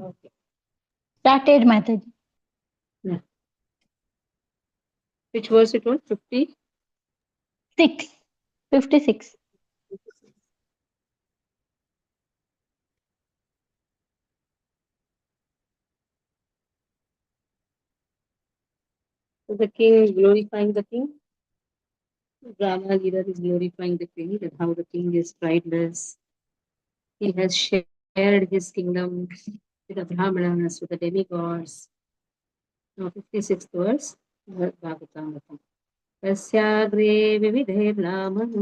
Okay. Started, Mataji. Yeah. Which verse it was? 50? 6. 56. So the king is glorifying the king. The Brahma leader is glorifying the king, that how the king is prideless. He has shared his kingdom with the Brahmanas, with the demigods. Now, 56th verse, Bhagavatam. तस्याग्रे विविधैर्नामः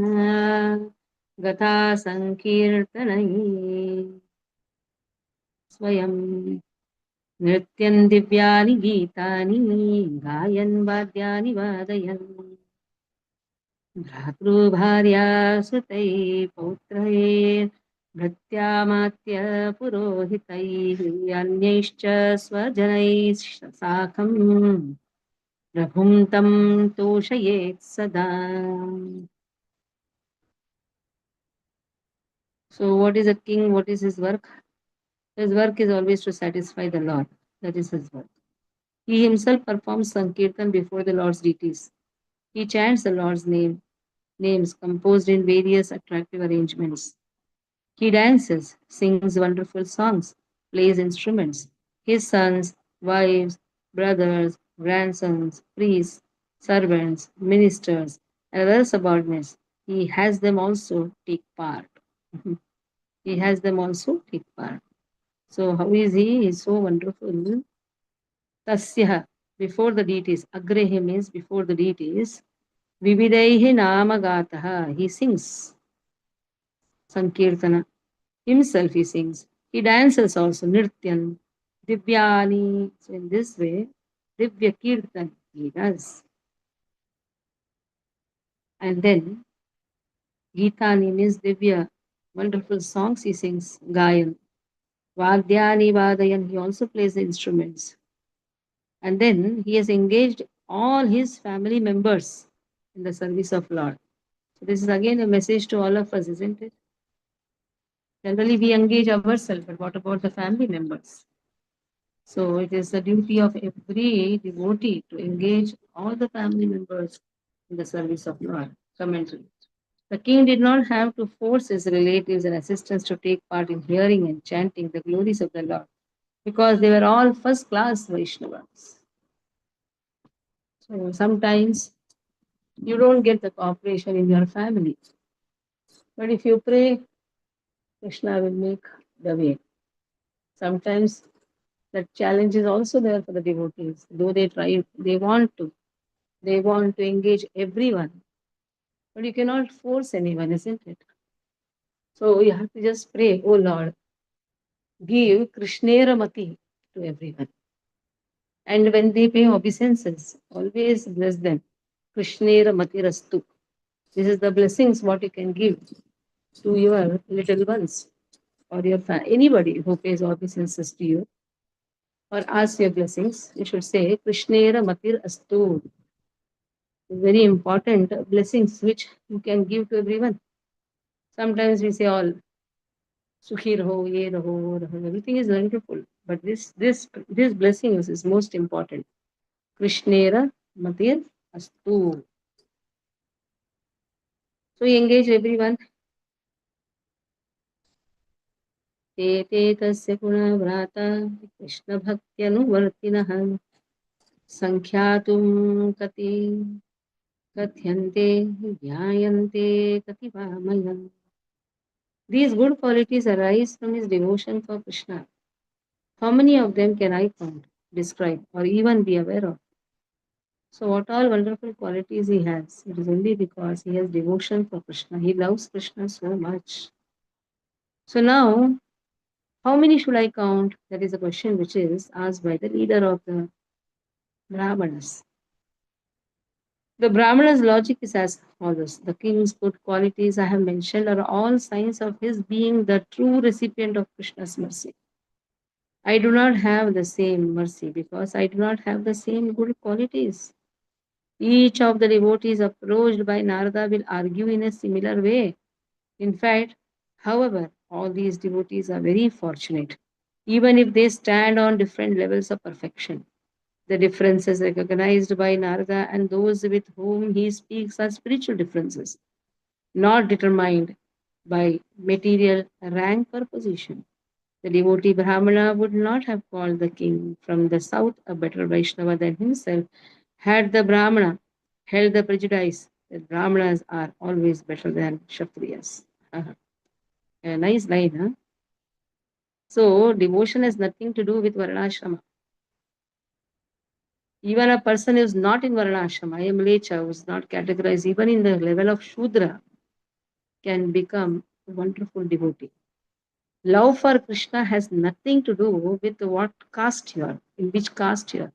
गथा सङ्कीर्तनैः स्वयं नृत्यं दिव्यानि गीतानि गायन् वाद्यानि वादयन् भ्रातृभार्या सुतैः पौत्रैः भृत्यामात्य पुरोहितैः अन्यैश्च स्वजनैः साकं प्रभुं तं तोषयेत् सदा. So, what is a king? What is his work? His work is always to satisfy the Lord. That is his work. He himself performs Sankirtan before the Lord's deities. He chants the Lord's names composed in various attractive arrangements. He dances, sings wonderful songs, plays instruments. His sons, wives, brothers, grandsons, priests, servants, ministers, and other subordinates, he has them also take part. He has them also take part. So how is he? He is so wonderful. Tasya, before the deities. Agrehi means before the deities. Vividaihi namagataha. He sings Sankirtana. Himself he sings. He dances also. Nirtyan. Divyani. So in this way, Divya Kirtan he does. And then Geetani means Divya. Wonderful songs he sings. Gayan. Vadyani Vadayan. He also plays the instruments. And then he has engaged all his family members in the service of Lord. So this is again a message to all of us, isn't it? Generally, we engage ourselves, but what about the family members? So it is the duty of every devotee to engage all the family members in the service of Lord. Commentary. The king did not have to force his relatives and assistants to take part in hearing and chanting the glories of the Lord because they were all first class Vaishnavas. So sometimes you don't get the cooperation in your family. But if you pray, Krishna will make the way. Sometimes that challenge is also there for the devotees, though they try, they want to engage everyone, but you cannot force anyone, isn't it? So you have to just pray, oh Lord, give Krishnera Mati to everyone. And when they pay obeisances, always bless them. Krishnera Mati Rastu. This is the blessings what you can give to your little ones or your anybody who pays obeisances to you or asks your blessings. You should say Krishnera Matir Astu. Very important blessings which you can give to everyone. Sometimes we say all Sukhi raho, ye raho, wo raho. Everything is wonderful, but this blessings is most important. Krishnera Matir Astu. So you engage everyone. ते ते तस्य गुणव्राता कृष्णभक्त्यनुवर्तिनः सङ्ख्यातुं कति कथ्यन्ते ज्ञायन्ते कतिवामयम्. These good qualities arise from his devotion for Krishna. How many of them can I count, describe, or even be aware of? So, what all wonderful qualities he has, it is only because he has devotion for Krishna. He loves Krishna so much. So, now, how many should I count? That is a question which is asked by the leader of the Brahmanas. The Brahmana's logic is as follows: the king's good qualities I have mentioned are all signs of his being the true recipient of Krishna's mercy. I do not have the same mercy because I do not have the same good qualities. Each of the devotees approached by Narada will argue in a similar way. In fact, however, all these devotees are very fortunate. even if they stand on different levels of perfection. The differences recognized by Narada and those with whom he speaks are spiritual differences, not determined by material rank or position. The devotee Brahmana would not have called the king from the south a better Vaishnava than himself had the Brahmana held the prejudice that Brahmanas are always better than Kshatriyas. A nice line, huh? So, devotion has nothing to do with Varnashrama. Even a person who is not in Varnashrama, a Mlecha, who is not categorized even in the level of Shudra, can become a wonderful devotee. Love for Krishna has nothing to do with what caste you are, in which caste you are.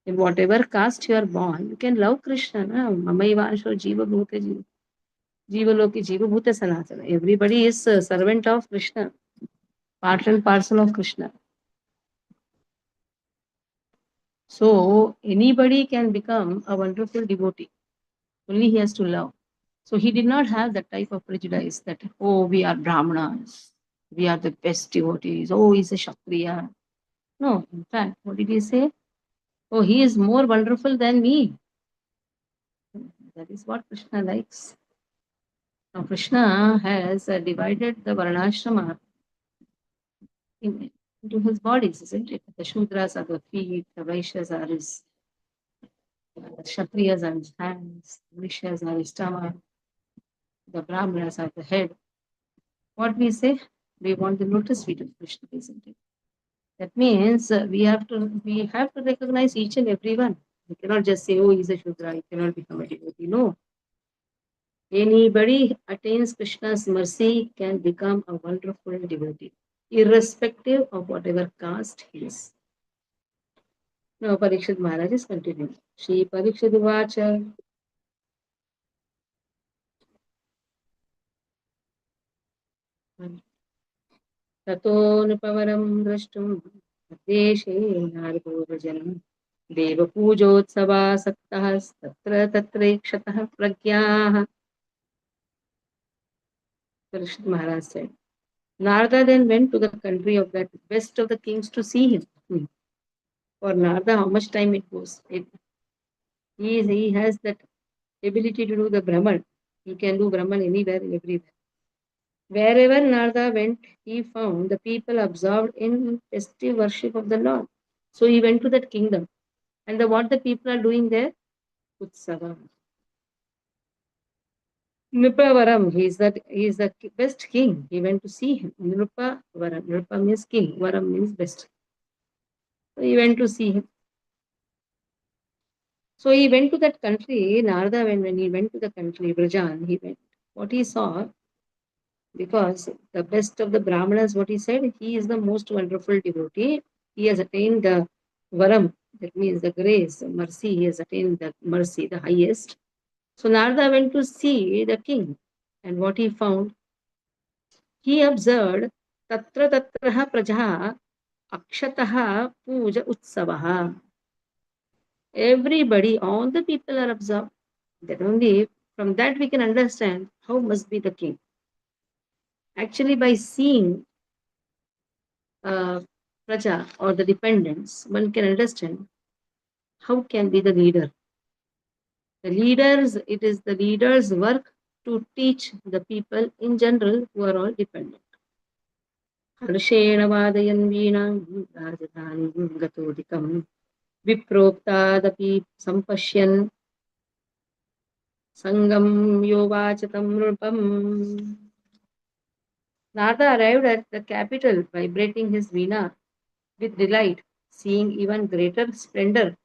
In whatever caste you are born, you can love Krishna. Na? Mamaivansho jiva bhute jiva. Jiva loki jiva bhute sanatana. Everybody is a servant of Krishna, part and parcel of Krishna. So anybody can become a wonderful devotee. Only he has to love. So he did not have that type of prejudice that, oh, we are Brahmanas, we are the best devotees, oh, he's a Kshatriya. No, in fact, what did he say? Oh, he is more wonderful than me. That is what Krishna likes. Now, Krishna has divided the Varnashrama into his bodies, isn't it? The Shudras are the feet, the Vaishyas are his, the Kshatriyas are his hands, the Vishyas are his stomach, the Brahmanas are the head. What we say? We want the lotus feet of Krishna, isn't it? That means we have to recognize each and every one. We cannot just say, oh, he's a Shudra, he cannot become a devotee. No. Anybody attains Krishna's mercy can become a wonderful devotee, irrespective of whatever caste he is. Now Parikshit Maharaj is continuing. Shri Parikshit Vacha. ततोऽनुपवनं द्रष्टुं देशे नारदोरजनं देवपूजोत्सवासक्तः तत्र तत्रैक्षतः प्रज्ञाः. Parikshit Maharaj said, Narada then went to the country of that best of the kings to see him. For Narada, how much time it goes? He has that ability to do the Brahman. He can do Brahman anywhere and everywhere. Wherever Narada went, he found the people absorbed in festive worship of the Lord. So he went to that kingdom. And what the people are doing there? Utsava. Nrupavaram, he is the best king. He went to see him. Nrupavaram. Nrupa means king. Varam means best. So he went to see him. So he went to that country. Narada, when he went to the country, Brajan, he went. What he saw, because the best of the Brahmanas, what he said, he is the most wonderful devotee. He has attained the Varam, that means the grace, the mercy. He has attained the mercy, the highest. So Narada went to see the king. And what he found, he observed Tatra Tatraha Prajaha Akshataha Puja Utsavaha. Everybody, all the people are absorbed. That only from that we can understand how must be the king. Actually, by seeing Praja or the dependents, one can understand how can be the leader. It is the leader's work to teach the people in general who are all dependent. हर्षेण वादयन् वीणां राजधानीं गतोदिकं विप्रोक्तादपि सम्पश्यन् सङ्गं योवाच तं नृपम्. Narada arrived at the capital vibrating his veena with delight, seeing even greater splendor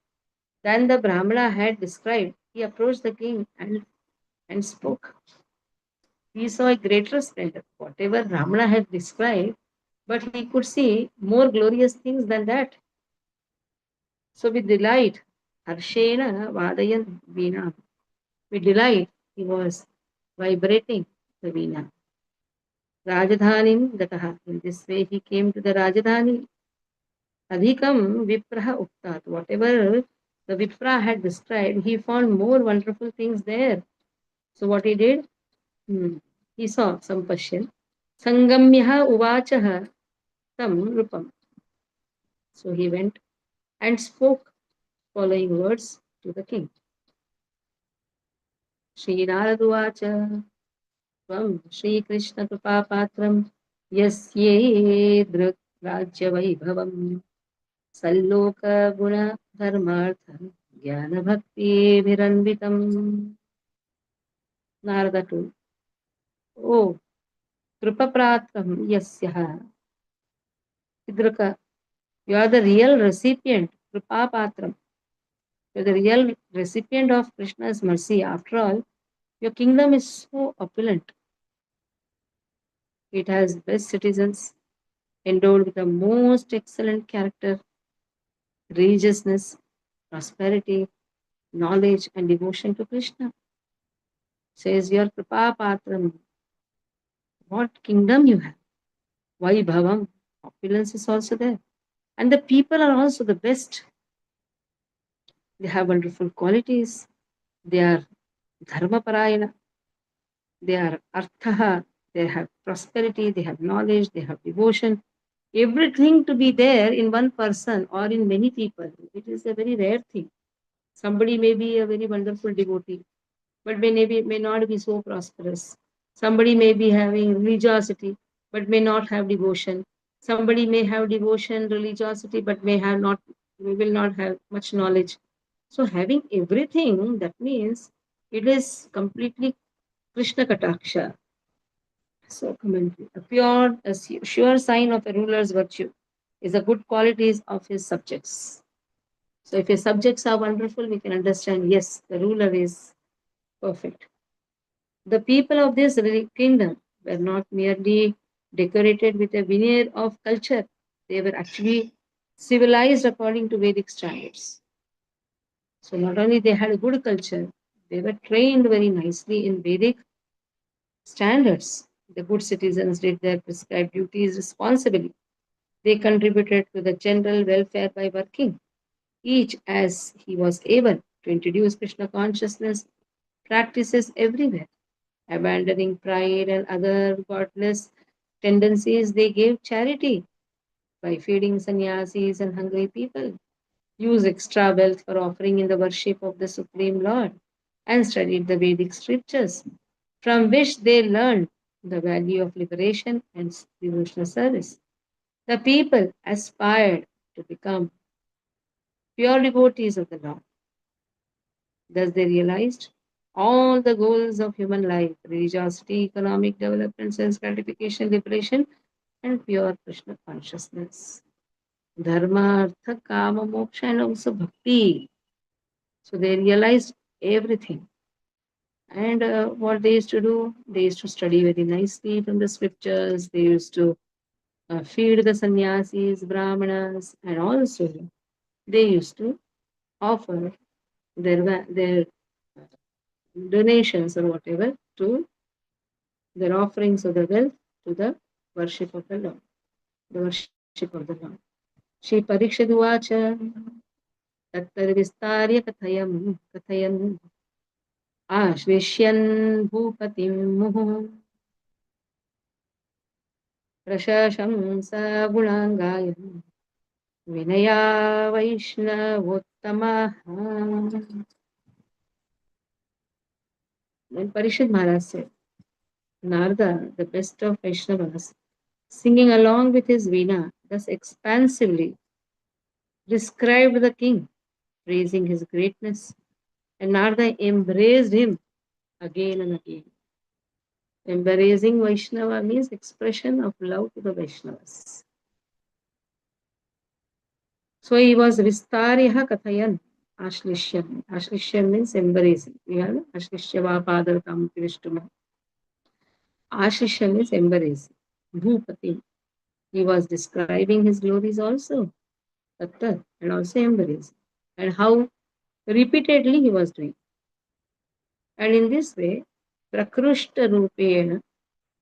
than the Brahmana had described. He approached the king and spoke. He saw a greater splendor, whatever Brahmana had described, but he could see more glorious things than that. So with delight, Harshena Vadayan Veena. With delight, he was vibrating the Veena. Rajadhanim Gataha. In this way, he came to the Rajadhani. Adhikam Vipraha Uktat. Whatever the Vipra had described, he found more wonderful things there. So what he did? He saw some Pashyan. Sangamyaha Uvachaha. tam rupam. So he went and spoke following words to the king. Shri Naraduvacha Tvam Shri Krishna Kripapatram Yasyedrut Rajya Vaibhavam Salloka Guna Dharmartha Jnana Bhakti Viranvitam. Narada told, Oh, Kripapratram Yasyaha Idraka, you are the real recipient, Kripapatram. You are the real recipient of Krishna's mercy. After all, your kingdom is so opulent. It has best citizens, endowed with the most excellent character, religiousness, prosperity, knowledge, and devotion to Krishna. Says your Kripa Patram, what kingdom you have. Vaibhavam, opulence is also there. And the people are also the best. They have wonderful qualities. They are dharma parayana. They are arthaha. They have prosperity. They have knowledge. They have devotion. Everything to be there in one person or in many people. It is a very rare thing. Somebody may be a very wonderful devotee, but may not be so prosperous. Somebody may be having religiosity, but may not have devotion. Somebody may have devotion, religiosity, but will not have much knowledge. So having everything, that means it is completely Krishna Kataksha. So commentary. A sure sign of a ruler's virtue is the good qualities of his subjects. So if his subjects are wonderful, we can understand, yes, the ruler is perfect. The people of this kingdom were not merely decorated with a veneer of culture, they were actually civilized according to Vedic standards. So not only they had a good culture, they were trained very nicely in Vedic standards. The good citizens did their prescribed duties responsibly. They contributed to the general welfare by working, each as he was able, to introduce Krishna consciousness practices everywhere. Abandoning pride and other godless tendencies, they gave charity by feeding sannyasis and hungry people, used extra wealth for offering in the worship of the Supreme Lord, and studied the Vedic scriptures, from which they learned the value of liberation and devotional service. The people aspired to become pure devotees of the Lord. Thus, they realized all the goals of human life: religiosity, economic development, sense gratification, liberation, and pure Krishna consciousness. Dharma, artha, kama, moksha, and also bhakti. So they realized everything. And what they used to do, they used to study very nicely from the scriptures. They used to feed the sannyasis, brahmanas, and also they used to offer their donations or whatever to their offerings of the wealth to the worship of the Lord, the worship of the Lord. Shri Parikshituvacha Tattarvistarya Kathayam Ashvishyan Bhupatim Muhu Prashashamsa Gunangaya Vinaya Vaishnavottamaha. Then Parishad Maharaj said, Narada, the best of Vaishnavas, singing along with his veena, thus expansively described the king, praising his greatness, and Narada embraced him again and again. Embracing Vaishnava means expression of love to the Vaishnavas. So he was Vistaryaha Kathayan, Ashlishyam. Ashlishyam means embracing. We have Ashlishyava Padaratam Krishtuma. Ashlishyam means embracing. Bhupati. He was describing his glories also, Tattar, and also embracing. And how repeatedly he was doing. And in this way, Prakrushta Rupena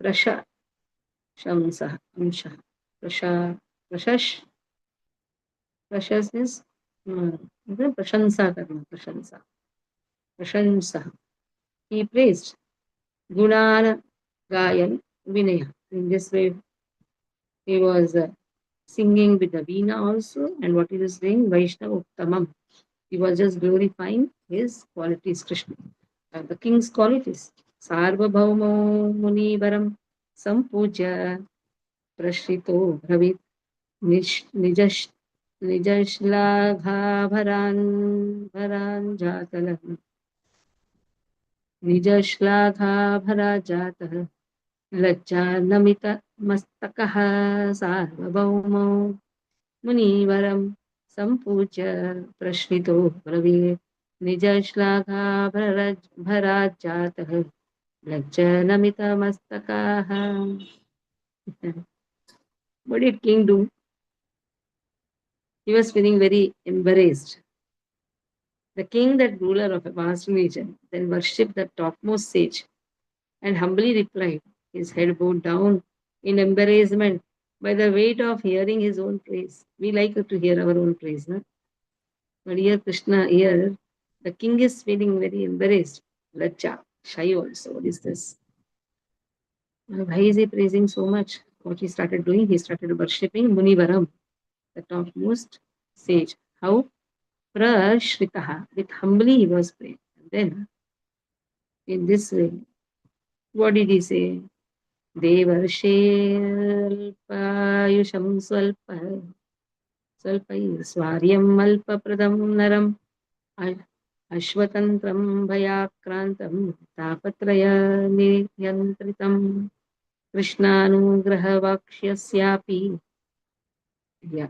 Prasha Shamsah Amshah. Prashash Prashas is Prashansa Karna. Prashansa. He praised Gunana Gayan Vinaya. In this way, he was singing with the veena also. And what he was doing? Vaishnava Uttamam. He was just glorifying his qualities, Krishna. The king's qualities. Sarvabhaumo Munivaram Sampujya Prashrito Bhavit Nijash Nijashlaghabharan Jatalah Nijashlaghabhara Jatah Lajjanamita Mastakaha Sarvabhaumo Munivaram Sampujya Prashrito Bravir Nijashlaghabharajatah Lajjanamita Mastakaha. What did king do? He was feeling very embarrassed. The king, that ruler of a vast region, then worshipped the topmost sage and humbly replied, his head bowed down in embarrassment by the weight of hearing his own praise. We like to hear our own praise, no? But here, Krishna, here, the king is feeling very embarrassed. Lacha, shy also. What is this? Why is he praising so much? What he started doing? He started worshipping Munivaram, the topmost sage. How? Prashritaha. With humbly he was praying. And then, in this way, what did he say? Devarshilpayusham swalpai swaryam alpapradam naram ashvatantram bhayakrantam tapatraya niyantritam Krishnānugrahavakṣyasyapi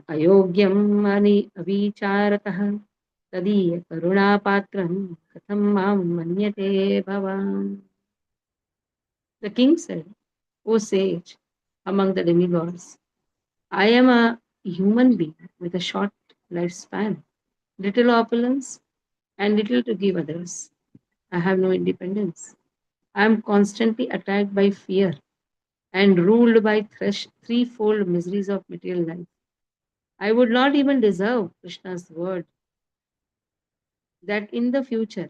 अयोग्यम अविचारतः तदीय करुणापात्रं कथं मां मन्यते भवान्. The king said, O sage, among the demigods, I am a human being with a short lifespan, little opulence, and little to give others. I have no independence. I am constantly attacked by fear and ruled by threefold miseries of material life. I would not even deserve Krishna's word that in the future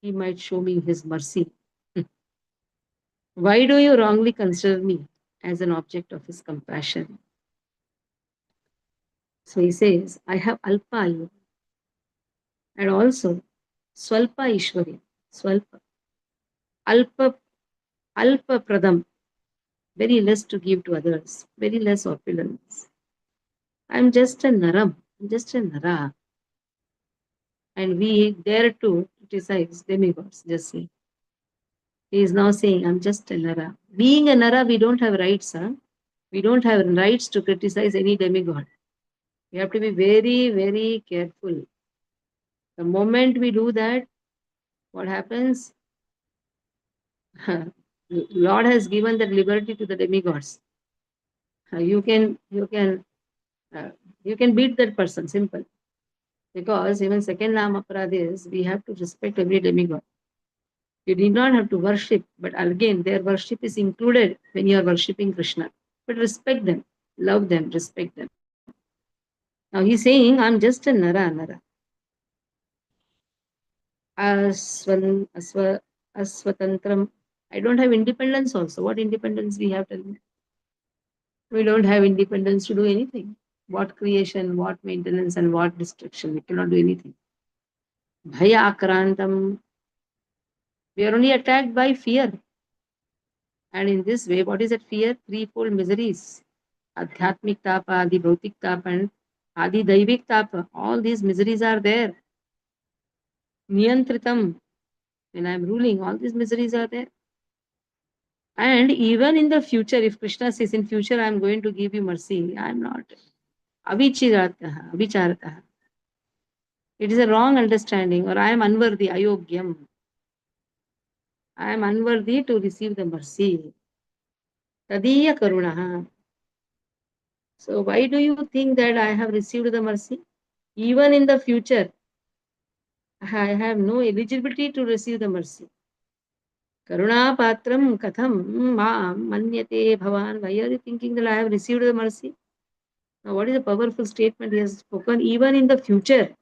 he might show me his mercy. Why do you wrongly consider me as an object of his compassion? So he says, I have Alpa and also Swalpa Ishwari, Swalpa, Alpa, Alpa Pradam, very less to give to others, very less opulence. I'm just a Naram, I'm just a Nara. And we dare to criticize demigods, just say. He is now saying, I'm just a Nara. Being a Nara, we don't have rights, huh? We don't have rights to criticize any demigod. We have to be very, very careful. The moment we do that, what happens? Lord has given that liberty to the demigods. You can beat that person, simple. Because even second Nama Aparadha is we have to respect every demigod. You need not have to worship, but again, their worship is included when you are worshipping Krishna. But respect them, love them, respect them. Now he's saying, I'm just a Nara. Aswatantram. I don't have independence also. What independence we have? Tell me. We don't have independence to do anything. What creation, what maintenance, and what destruction. We cannot do anything. Bhaya akrantam. We are only attacked by fear. And in this way, what is that fear? Threefold miseries. Adhyatmik tapa, Adi Bhautik tapa, and Adi Daivik tapa. All these miseries are there. Niyantritam. When I am ruling, all these miseries are there. And even in the future, if Krishna says in future, I am going to give you mercy, I am not. Avicharataha. It is a wrong understanding, or I am unworthy, ayogyam. I am unworthy to receive the mercy. Tadiya karunaha. So why do you think that I have received the mercy? Even in the future, I have no eligibility to receive the mercy. Karuna patram katham maam manyate bhavan. Why are you thinking that I have received the mercy? Now, what is the powerful statement he has spoken? Even in the future,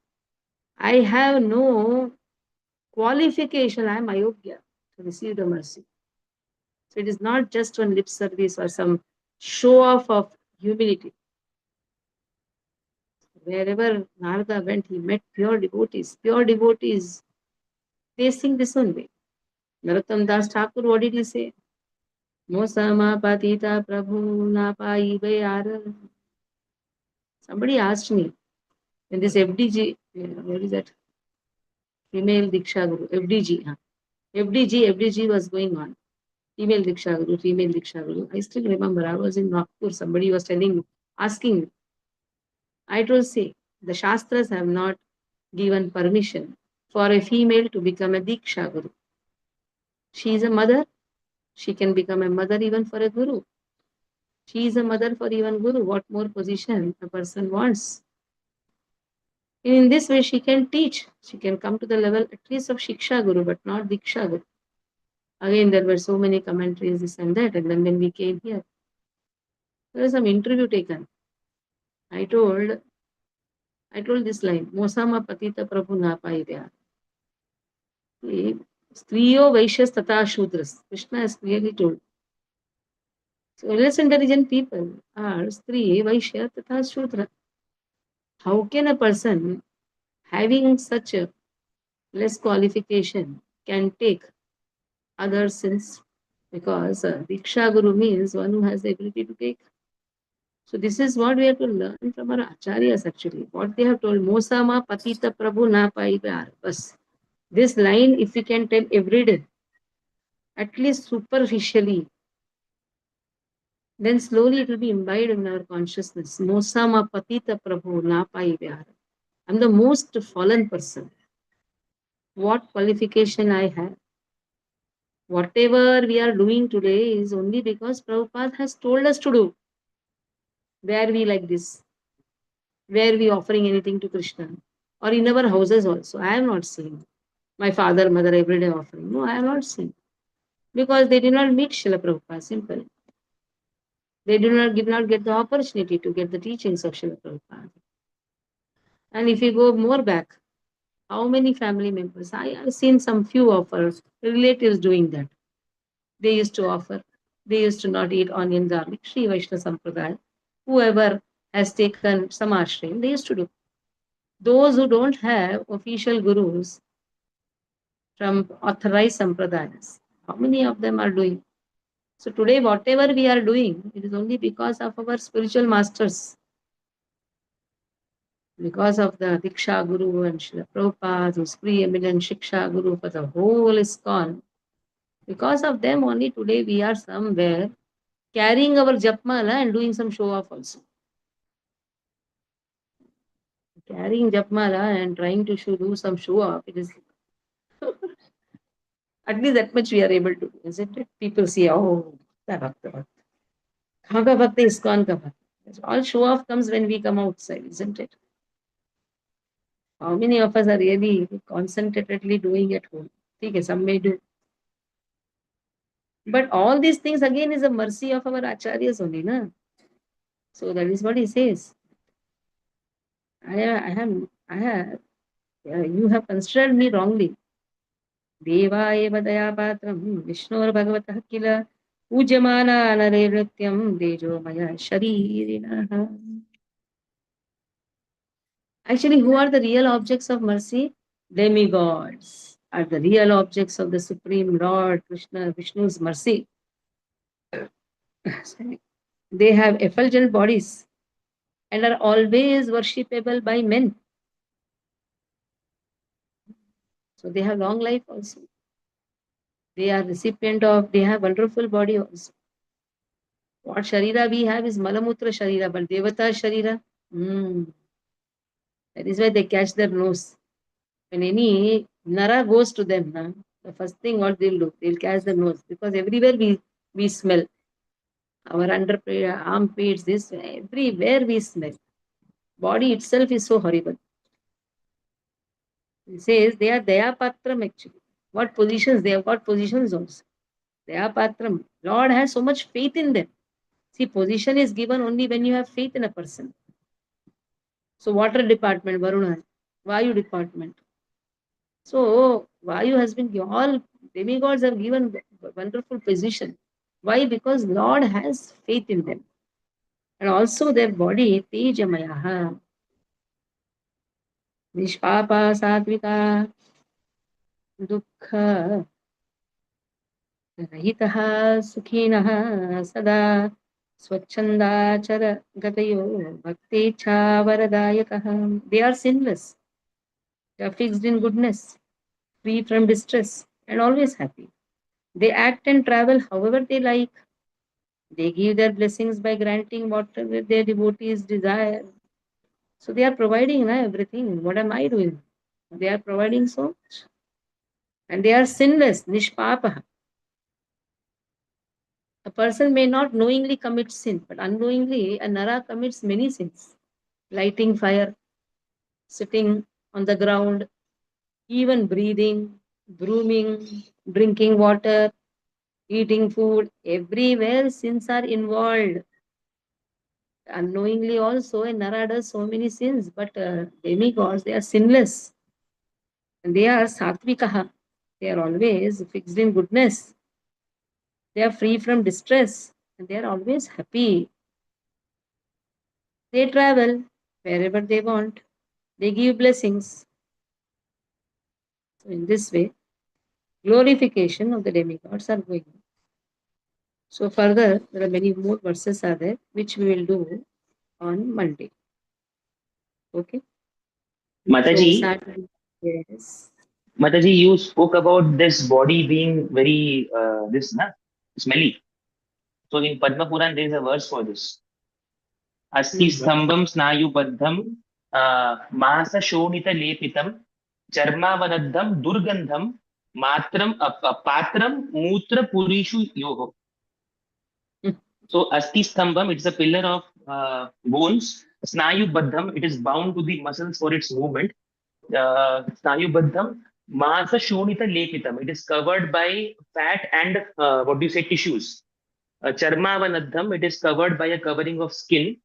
I have no qualification. I am ayogya to receive the mercy. So it is not just one lip service or some show off of humility. Wherever Narada went, he met pure devotees. Pure devotees, they sing this one way. Narottam Das Thakur, what did he say? Mosama patita prabhu na pai bayar. Somebody asked me, when this FDG, what is that? Female Diksha Guru, FDG. FDG was going on. Female Diksha Guru, female Diksha Guru. I still remember, I was in Nagpur, somebody was asking me. I told, say, the Shastras have not given permission for a female to become a Diksha Guru. She is a mother. She can become a mother even for a Guru. She is a mother for even Guru. What more position a person wants? In this way, she can teach. She can come to the level at least of Shiksha Guru, but not Diksha Guru. Again, there were so many commentaries, this and that. And then when we came here, there was some interview taken. I told this line, Mosama Patita Prabhu na paidya. Striyo Vaishyas Tata Shudras. Krishna has clearly told. So less intelligent people are Stri, Vaishya, Tata Shudra. How can a person having such a less qualification can take other sins? Because Diksha Guru means one who has the ability to take. So this is what we have to learn from our acharyas actually. What they have told, Mosama Patita Prabhu na paibar. Bas. This line, if we can tell every day, at least superficially, then slowly it will be imbibed in our consciousness. Mosama Patita Prabhu na paibar. I'm the most fallen person. What qualification I have? Whatever we are doing today is only because Prabhupada has told us to do. Where we like this? Where we offering anything to Krishna? Or in our houses also. I have not seen. My father, mother, everyday offering. No, I have not seen. Because they did not meet Srila Prabhupada. Simple. They did not get the opportunity to get the teachings of Srila Prabhupada. And if you go more back, how many family members? I have seen some few of our relatives doing that. They used to offer. They used to not eat onion garlic. Sri Vaishnava Sampradaya. Whoever has taken some ashram, they used to do. Those who don't have official gurus from authorized sampradayas, how many of them are doing? So today, whatever we are doing, it is only because of our spiritual masters. Because of the Diksha Guru and Srila Prabhupada, who's preeminent Shiksha Guru for the whole ISKCON. Because of them only today we are somewhere carrying our japmala and doing some show off also. Carrying japmala and trying to do some show off, it is at least that much we are able to do, isn't it? People say, oh, bhakta, bhakta. Kaha bhakta is gone ka bhakta. All show off comes when we come outside, isn't it? How many of us are really concentratedly doing at home? Okay, some may do. But all these things again is a mercy of our acharyas only, na? So that is what he says. You have considered me wrongly. Deva eva daya patram Vishnur Bhagavata kila Ujamana anare nrityam dejo maya sharirinaha. Actually, who are the real objects of mercy? Demigods are the real objects of the Supreme Lord Krishna, Vishnu's mercy. They have effulgent bodies and are always worshipable by men. So they have long life also. They are recipient of, they have wonderful body also. What Sharira we have is Malamutra Sharira, but Devata Sharira, that is why they catch their nose. When any Nara goes to them, the first thing what they'll do, they'll catch the nose because everywhere we smell. Our armpits, this, everywhere we smell. Body itself is so horrible. It says they are Dayapatram actually. What positions? They have got positions also. Dayapatram. Lord has so much faith in them. See, position is given only when you have faith in a person. So water department, Varuna, Vayu department. So Vayu has been given, all demigods have given wonderful position. Why? Because Lord has faith in them. And also their body, Tejamayaha. निष्पापा सात्विका दुःख रहितः सुखिनः सदा स्वच्छन्दाचर गतयो भक्तेच्छावरदायकः. They are sinless. They are fixed in goodness, free from distress, and always happy. They act and travel however they like. They give their blessings by granting whatever their devotees desire. So they are providing everything. What am I doing? They are providing so much. And they are sinless, nishpapa. A person may not knowingly commit sin, but unknowingly a Nara commits many sins. Lighting fire, sitting on the ground, even breathing, grooming, drinking water, eating food. Everywhere sins are involved. Unknowingly also a Nara does so many sins, but demigods, they are sinless. And they are satvikaha. They are always fixed in goodness. They are free from distress. And they are always happy. They travel wherever they want. They give blessings. So in this way, glorification of the demigods are going on. So further, there are many more verses are there, which we will do on Monday. Okay. So Mataji, Saturday, yes. Mataji, you spoke about this body being very smelly. So in Padma Puran, there is a verse for this. Asti stambam snayubaddham masa shonita lepitam charmavanaddham durgandham patram mutra purishu yoho. So asti stambam, it's a pillar of bones. Snayubaddham, it is bound to the muscles for its movement. Snayubaddham masa shonita lepitam, it is covered by fat and what do you say, tissues. Charmavanaddham, it is covered by a covering of skin.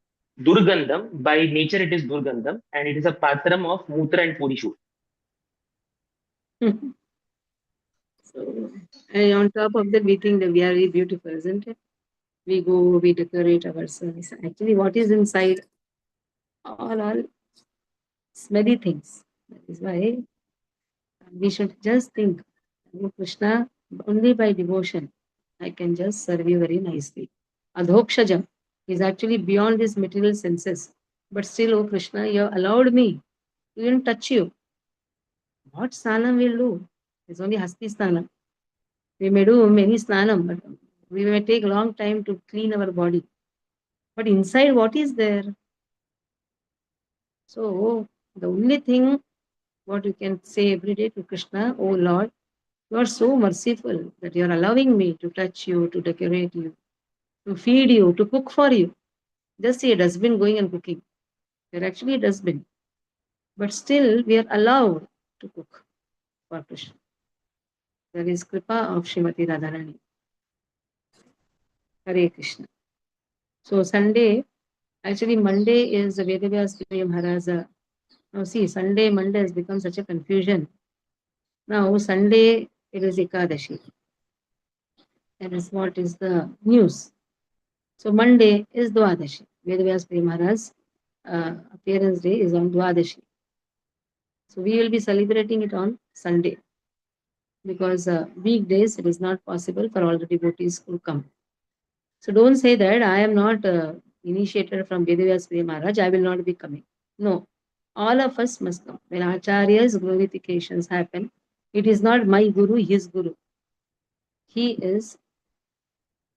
Durgandham, by nature it is Durgandham, and it is a patram of Mutra and Purishu. So, and on top of that, we think that we are very beautiful, isn't it? We go, we decorate ourselves. Actually, what is inside all smelly things. That is why we should just think, "Oh, Krishna, only by devotion, I can just serve you very nicely. Adhokshajam is actually beyond his material senses. But still, oh Krishna, you have allowed me to even touch you. What snanam will do? It's only hasti snanam. We may do many snanam, but we may take long time to clean our body. But inside, what is there? So, the only thing what you can say every day to Krishna, oh Lord, you are so merciful that you are allowing me to touch you, to decorate you, to feed you, to cook for you. Just see a dustbin going and cooking. You're actually a dustbin. But still, we are allowed to cook for Krishna. There is Kripa of Srimati Radharani. Hare Krishna. So, Sunday, actually, Monday is Vedavyas Puri Maharaj. Now, see, Sunday, Monday has become such a confusion. Now, Sunday, it is Ekadashi. That is what is the news. So, Monday is Dwadashi. Vedavyas Puri Maharaj's appearance day is on Dwadashi. So, we will be celebrating it on Sunday because weekdays it is not possible for all the devotees to come. So, don't say that I am not initiated from Vedavyas Puri Maharaj, I will not be coming. No, all of us must come. When Acharya's glorifications happen, it is not my Guru, his Guru. He is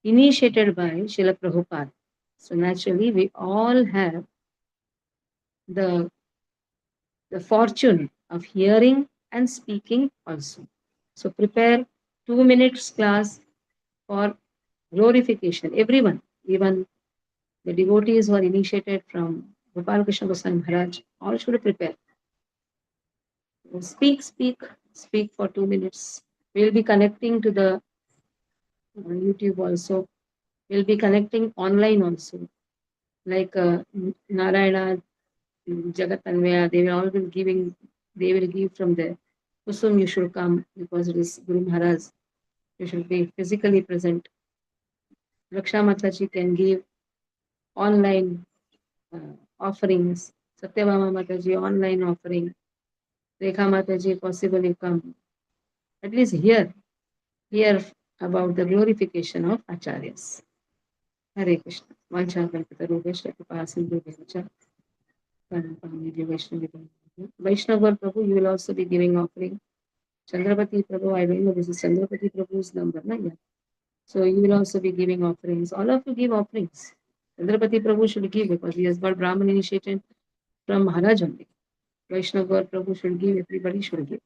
initiated by Srila Prabhupada. So naturally, we all have the fortune of hearing and speaking also. So prepare 2 minutes class for glorification. Everyone, even the devotees who are initiated from Gopal Krishna Goswami Maharaj, all should prepare. Speak for 2 minutes. We'll be connecting to the YouTube also. We'll be connecting online also. Like Narayana, Jagatanvaya, they will give from there. Kusum, you should come because it is Guru Maharaj. You should be physically present. Raksha Mataji can give online offerings. Satyabhama Mataji, online offering. Rekha Mataji, possible you come. At least hear about the glorification of Acharyas. Hare Krishna. Vancha Kalpita Rupesha Kripasindu Devacha. Vaishnava Prabhu, you will also be giving offering. Chandrapati Prabhu, I don't know, this is Chandrapati Prabhu's number, na? Yeah. So you will also be giving offerings. All of you give offerings. Chandrapati Prabhu should give because he has got Brahman initiation from Maharaj only. Vaishnava Prabhu should give, everybody should give.